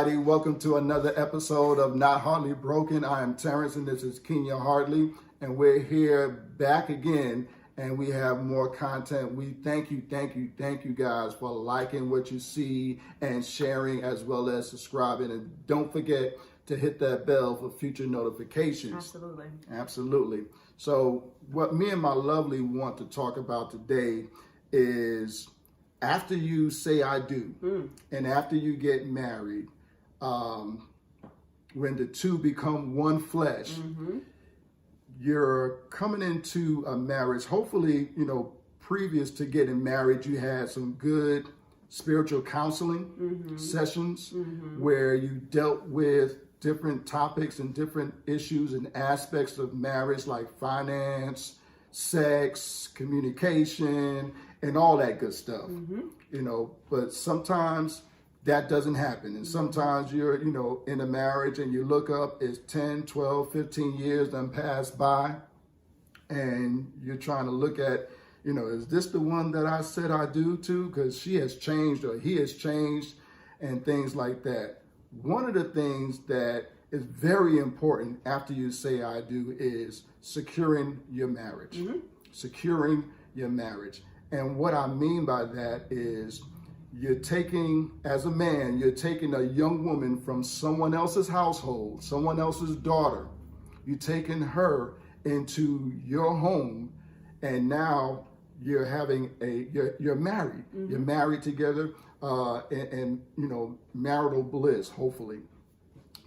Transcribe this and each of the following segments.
everybody. Welcome to another episode of Not Hardly Broken. I am Terrence and this is Kenya Hartley, and we're here back again, and we have more content. We thank you guys for liking what you see and sharing, as well as subscribing. And don't forget to hit that bell for future notifications. Absolutely. So what me and my lovely want to talk about today is after you say I do, and after you get married, when the two become one flesh, you're coming into a marriage. Hopefully, previous to getting married, you had some good spiritual counseling sessions where you dealt with different topics and different issues and aspects of marriage, like finance, sex, communication, and all that good stuff. But sometimes that doesn't happen. And sometimes you're, in a marriage and you look up, it's 10, 12, 15 years done passed by, and you're trying to look at, is this the one that I said I do to? Because she has changed or he has changed and things like that. One of the things that is very important after you say I do is securing your marriage. Securing your marriage. And what I mean by that is you're taking, as a man, you're taking a young woman from someone else's household, someone else's daughter. You're taking her into your home, and now you're having you're married. You're married together, and marital bliss, hopefully.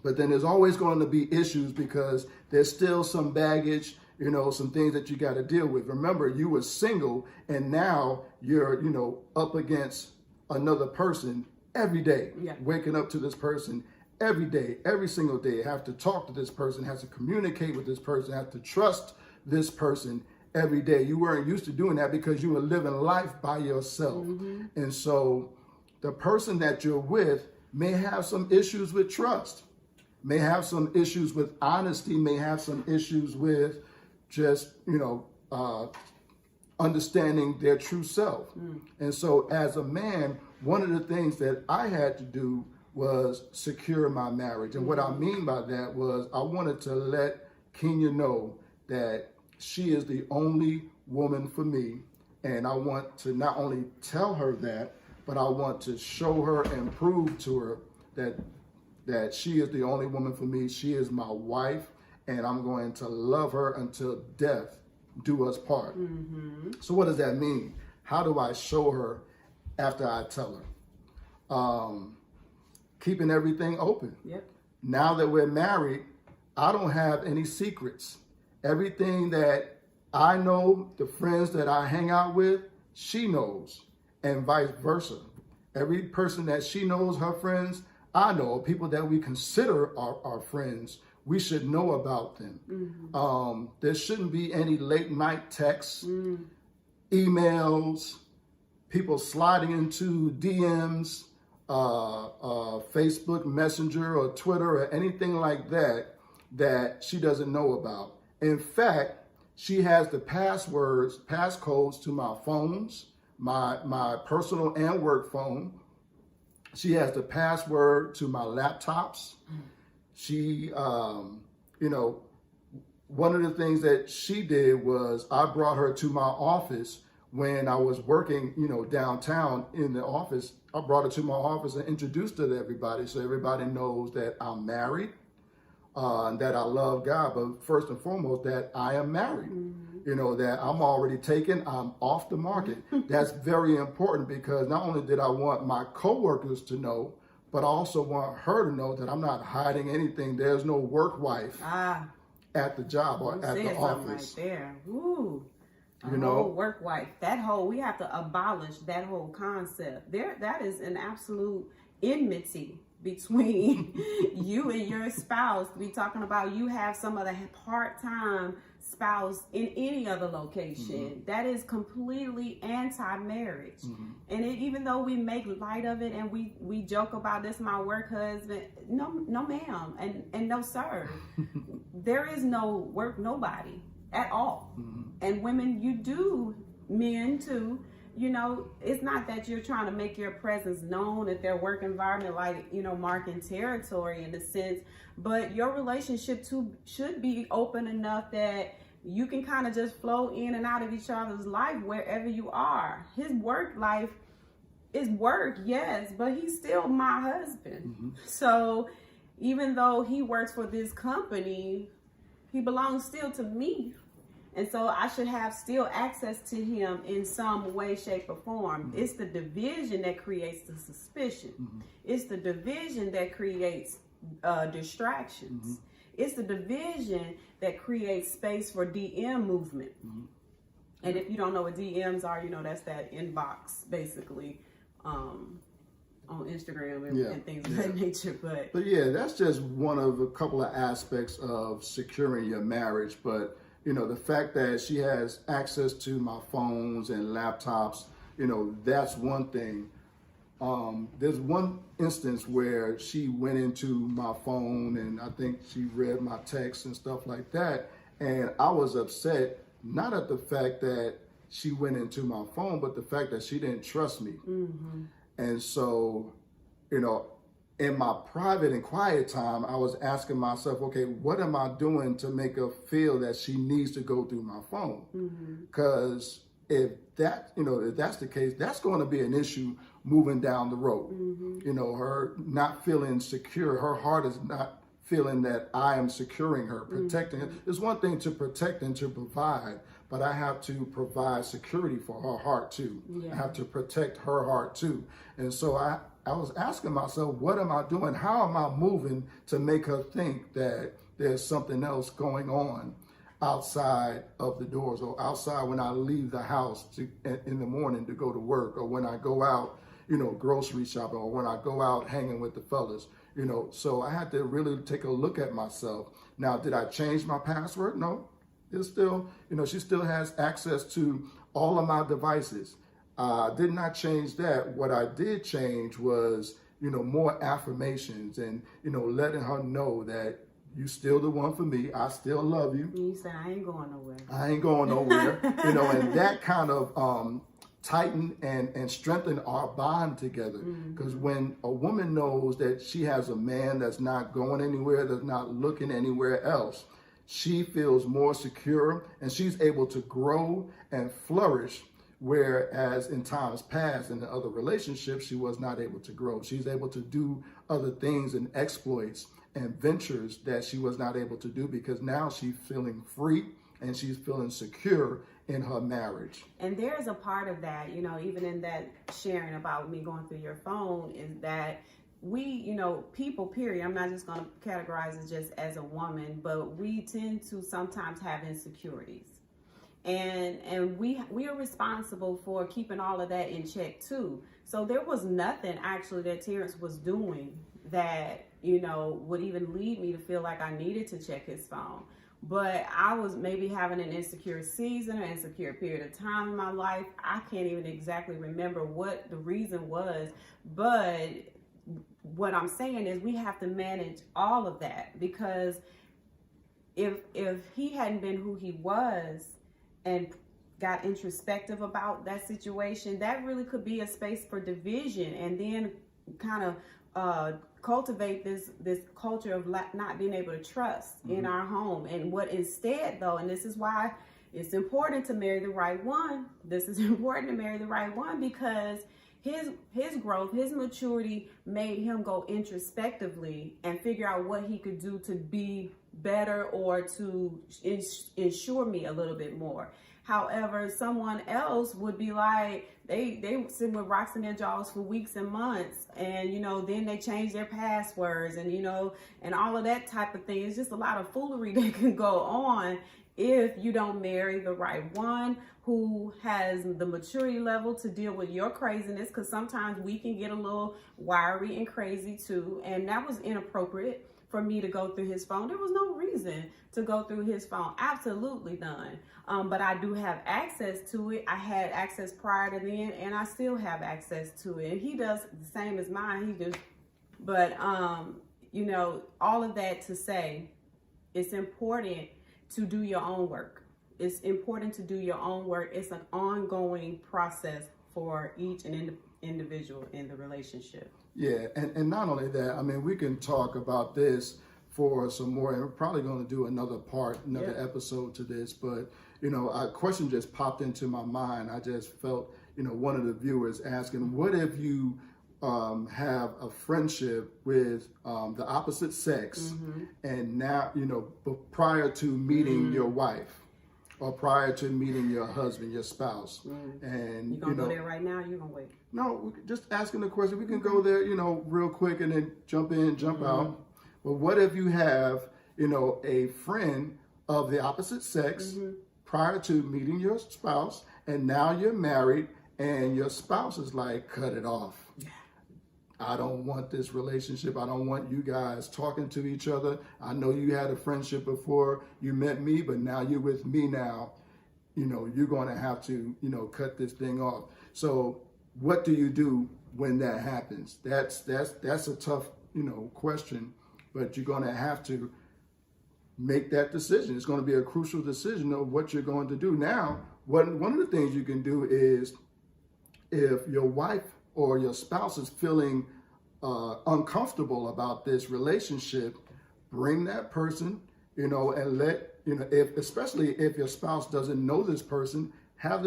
But then there's always going to be issues because there's still some baggage, some things that you got to deal with. Remember, you were single, and now you're, up against another person every day, waking up to this person every day, every single day. Have to talk to this person, have to communicate with this person, have to trust this person every day. You weren't used to doing that because you were living life by yourself. And so the person that you're with may have some issues with trust, may have some issues with honesty, may have some issues with just, understanding their true self. And so as a man, one of the things that I had to do was secure my marriage. And what I mean by that was I wanted to let Kenya know that she is the only woman for me. And I want to not only tell her that, but I want to show her and prove to her that she is the only woman for me. She is my wife, and I'm going to love her until death do us part. So what does that mean? How do I show her after I tell her? Keeping everything open. Now that we're married, I don't have any secrets. Everything that I know, the friends that I hang out with, she knows, and vice versa. Every person that she knows, her friends, I know, people that we consider our friends, we should know about them. There shouldn't be any late night texts, emails, people sliding into DMs, Facebook Messenger or Twitter or anything like that she doesn't know about. In fact, she has the passcodes to my phones, my personal and work phone. She has the password to my laptops. She, one of the things that she did was I brought her to my office when I was working, downtown in the office. I brought her to my office and introduced her to everybody so everybody knows that I'm married, and that I love God, but first and foremost, that I am married. That I'm already taken, I'm off the market. That's very important because not only did I want my coworkers to know, but I also want her to know that I'm not hiding anything. There's no work wife at the job or at the office. Right there. Woo. Whole work wife. We have to abolish that whole concept. That is an absolute enmity between you and your spouse. We talking about you have some other part-time spouse in any other location. That is completely anti-marriage. And even though we make light of it and we joke about this, my work husband, no ma'am, and no sir. There is no work nobody at all. And women, you do, men too, you know, it's not that you're trying to make your presence known at their work environment, like, you know, marking territory in a sense, but your relationship should be open enough that you can kind of just flow in and out of each other's life wherever you are. His work life is work, yes, but he's still my husband. Mm-hmm. So even though he works for this company, he belongs still to me. And so I should have still access to him in some way, shape, or form. Mm-hmm. It's the division that creates the suspicion. Mm-hmm. It's the division that creates distractions. Mm-hmm. It's the division that creates space for DM movement. Mm-hmm. And if you don't know what DMs are, you know, that's that inbox, basically, on Instagram and things of that nature. But yeah, that's just one of a couple of aspects of securing your marriage. But you know, the fact that she has access to my phones and laptops, you know, that's one thing. There's one instance where she went into my phone and I think she read my texts and stuff like that. And I was upset, not at the fact that she went into my phone, but the fact that she didn't trust me. Mm-hmm. And so, you know, in my private and quiet time, I was asking myself, okay, what am I doing to make her feel that she needs to go through my phone? Because if that's the case, that's going to be an issue moving down the road. Mm-hmm. You know, her not feeling secure, her heart is not feeling that I am securing her, protecting her. It's one thing to protect and to provide, but I have to provide security for her heart too. Yeah. I have to protect her heart too. And so I was asking myself, what am I doing? How am I moving to make her think that there's something else going on outside of the doors, or outside when I leave the house in the morning to go to work, or when I go out, you know, grocery shopping, or when I go out hanging with the fellas, you know. So I had to really take a look at myself. Now, did I change my password? No. It's still, you know, she still has access to all of my devices. Did not change that. What I did change was, you know, more affirmations and, you know, letting her know that you still the one for me. I still love you. You said, I ain't going nowhere. I ain't going nowhere. You know, and that kind of tighten and strengthen our bond together. Because when a woman knows that she has a man that's not going anywhere, that's not looking anywhere else, she feels more secure and she's able to grow and flourish. Whereas in times past in the other relationships, she was not able to grow. She's able to do other things and exploits and ventures that she was not able to do, because now she's feeling free and she's feeling secure in her marriage. And there's a part of that, you know, even in that sharing about me going through your phone, is that we, you know, people, period, I'm not just going to categorize it just as a woman, but we tend to sometimes have insecurities. And we are responsible for keeping all of that in check too. So there was nothing actually that Terrence was doing that, you know, would even lead me to feel like I needed to check his phone. But I was maybe having an insecure season or insecure period of time in my life. I can't even exactly remember what the reason was, but what I'm saying is we have to manage all of that, because if he hadn't been who he was and got introspective about that situation, that really could be a space for division, and then kind of cultivate this culture of not being able to trust in our home. And what instead, though, and this is why it's important to marry the right one. This is important to marry the right one, because his growth, his maturity made him go introspectively and figure out what he could do to be better or to ensure me a little bit more. However, someone else would be like, they sit with rocks in their jaws for weeks and months, and, you know, then they change their passwords and, you know, and all of that type of thing. It's just a lot of foolery that can go on if you don't marry the right one who has the maturity level to deal with your craziness, because sometimes we can get a little wiry and crazy too. And that was inappropriate for me to go through his phone. There was no reason to go through his phone. Absolutely none. But I do have access to it. I had access prior to then, and I still have access to it. And he does the same as mine. But you know, all of that to say, it's important to do your own work. It's important to do your own work. It's an ongoing process for each individual in the relationship. Yeah, and not only that, I mean, we can talk about this for some more, and we're probably going to do another episode to this, but, you know, a question just popped into my mind. I just felt, you know, one of the viewers asking, what if you have a friendship with the opposite sex, and now, you know, prior to meeting your wife, or prior to meeting your husband, your spouse, and you gonna go there right now? You gonna wait? No, just asking the question. We can go there, you know, real quick, and then jump in, jump out. But what if you have, you know, a friend of the opposite sex prior to meeting your spouse, and now you're married, and your spouse is like, cut it off. I don't want this relationship. I don't want you guys talking to each other. I know you had a friendship before you met me, but now you're with me now. You know, you're going to have to, you know, cut this thing off. So what do you do when that happens? That's a tough, you know, question, but you're going to have to make that decision. It's going to be a crucial decision of what you're going to do. Now, one of the things you can do is, if your wife or your spouse is feeling uncomfortable about this relationship, bring that person, you know, and let, you know, especially if your spouse doesn't know this person, have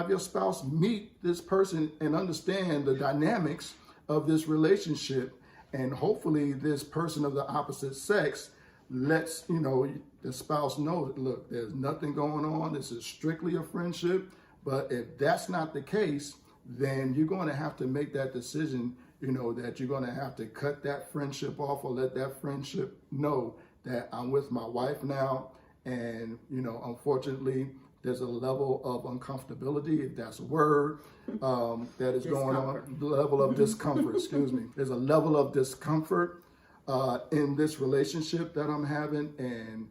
your spouse meet this person and understand the dynamics of this relationship. And hopefully this person of the opposite sex lets, you know, the spouse know, look, there's nothing going on. This is strictly a friendship. But if that's not the case, then you're going to have to make that decision, you know, that you're going to have to cut that friendship off, or let that friendship know that I'm with my wife now. And, you know, unfortunately, there's a level of uncomfortability, if that's a word, that is going on. Level of discomfort, excuse me. There's a level of discomfort in this relationship that I'm having. And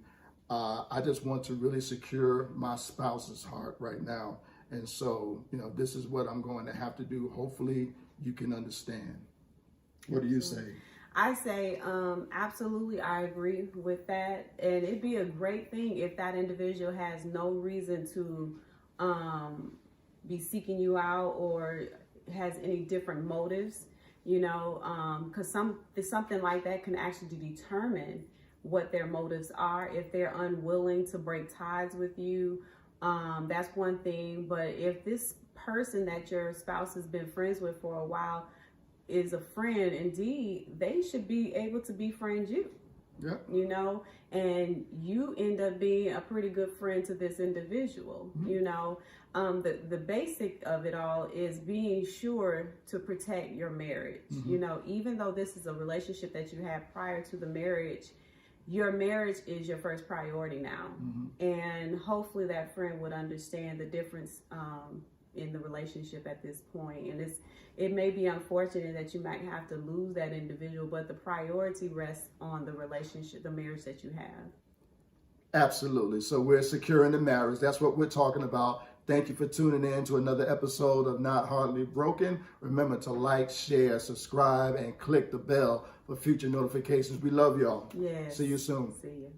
I just want to really secure my spouse's heart right now. And so, you know, this is what I'm going to have to do. Hopefully you can understand. What do you say? I say, absolutely, I agree with that. And it'd be a great thing if that individual has no reason to be seeking you out or has any different motives, you know, because something like that can actually determine what their motives are. If they're unwilling to break ties with you, that's one thing. But if this person that your spouse has been friends with for a while is a friend, indeed, they should be able to befriend you. Yeah. You know, and you end up being a pretty good friend to this individual. You know, the basic of it all is being sure to protect your marriage. You know, even though this is a relationship that you had prior to the marriage, your marriage is your first priority now. And hopefully that friend would understand the difference in the relationship at this point. And it may be unfortunate that you might have to lose that individual, but the priority rests on the relationship, the marriage that you have. Absolutely. So we're securing the marriage. That's what we're talking about. Thank you for tuning in to another episode of Not Hardly Broken. Remember to like, share, subscribe, and click the bell for future notifications. We love y'all. Yes. See you soon. See you.